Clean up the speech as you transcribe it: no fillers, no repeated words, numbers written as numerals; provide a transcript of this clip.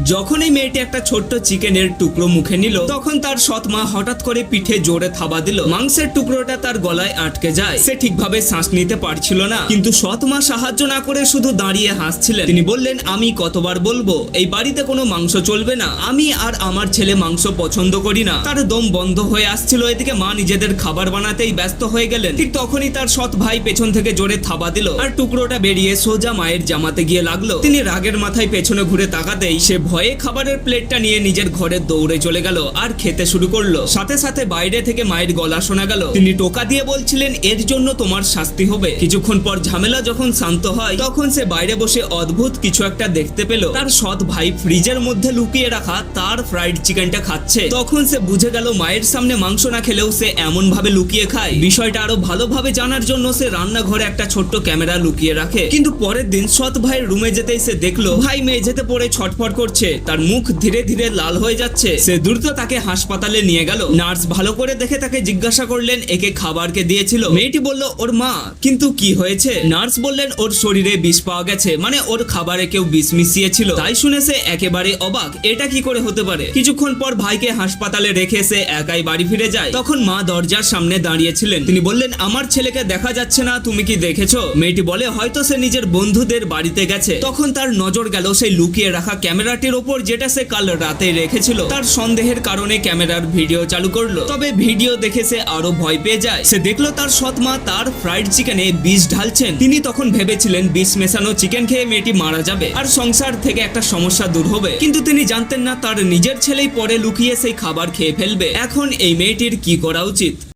যখন এই মেয়েটি একটা ছোট্ট চিকেনের টুকরো মুখে নিল তখন তার সৎ মা হঠাৎ করে পিঠে জোরে থাবা দিল। মাংসের টুকরোটা তার গলায় আটকে যায়। সে ঠিকভাবে শ্বাস নিতে পারছিল না, কিন্তু সৎ মা সাহায্য না করে শুধু দাঁড়িয়ে হাসছিলেন। তিনি বললেন, আমি কতবার বলবো এই বাড়িতে কোনো মাংস চলবে না, আমি আর আমার ছেলে মাংস পছন্দ করি না। তার দম বন্ধ হয়ে আসছিল। এদিকে মা নিজেদের খাবার বানাতেই ব্যস্ত হয়ে গেলেন। ঠিক তখনই তার সৎ ভাই পেছন থেকে জোরে থাবা দিল আর টুকরোটা বেরিয়ে সোজা মায়ের জামাতে গিয়ে লাগলো। তিনি রাগের মাথায় পেছনে ঘুরে তাকাতেই সে ভয়ে খাবারের প্লেটটা নিয়ে নিজের ঘরে দৌড়ে চলে গেল আর খেতে শুরু করলো। সাথে সাথে বাইরে থেকে মায়ের গলা শোনা গেল। তিনি টোকা দিয়ে বলছিলেন, এর জন্য তোমার শাস্তি হবে। কিছুক্ষণ পর ঝামেলা যখন শান্ত হয় তখন সে বাইরে বসে অদ্ভুত কিছু একটা দেখতে পেল। তার সৎ ভাই ফ্রিজের মধ্যে লুকিয়ে রাখা তার ফ্রাইড চিকেনটা খাচ্ছে। তখন সে বুঝে গেল মায়ের সামনে মাংস না খেলেও সে এমন ভাবে লুকিয়ে খায়। বিষয়টা আরো ভালোভাবে জানার জন্য সে রান্নাঘরে একটা ছোট্ট ক্যামেরা লুকিয়ে রাখে। কিন্তু পরের দিন সৎ ভাইয়ের রুমে যেতেই সে দেখলো ভাই মেঝেতে পড়ে ছটফট করছে, তার মুখ ধীরে ধীরে লাল হয়ে যাচ্ছে। সে দ্রুত তাকে হাসপাতালে নিয়ে গেল। নার্স ভালো করে দেখে তাকে জিজ্ঞাসা করলেন, একে খাবার কে দিয়েছিল? মেয়েটি বলল, ওর মা। কিন্তু কি হয়েছে? নার্স বললেন, ওর শরীরে বিষ পাওয়া গেছে, মানে ওর খাবারে কেউ বিষ মিশিয়েছিল। তাই শুনে সে একেবারে অবাক, এটা কি করে হতে পারে? কিছুক্ষণ পর ভাইকে হাসপাতালে রেখে সে একাই বাড়ি ফিরে যায়। তখন মা দরজার সামনে দাঁড়িয়েছিলেন। তিনি বললেন, আমার ছেলেকে দেখা যাচ্ছে না, তুমি কি দেখেছো? মেয়েটি বলে, হয়তো সে নিজের বন্ধুদের বাড়িতে গেছে। তখন তার নজর গেল সেই লুকিয়ে রাখা ক্যামেরাটির ওপর, যেটা সে কাল রাতে রেখেছিল। তার সন্দেহের কারণে ক্যামেরার ভিডিও চালু করলো। তবে ভিডিও দেখে সে আরো ভয় পেয়ে যায়। সে দেখলো তার সৎ মা তার ফ্রাইড চিকেনে বিষ ঢালছেন। তিনি তখন ভেবেছিলেন বিষ মেশানো চিকেন খেয়ে মেয়েটি মারা যাবে আর সংসার থেকে একটা সমস্যা দূর হবে। কিন্তু তিনি জানতেন না তার নিজের ছেলেই পরে লুকিয়ে সেই খাবার খেয়ে ফেলবে। এখন এই মেয়েটির কি করা উচিত?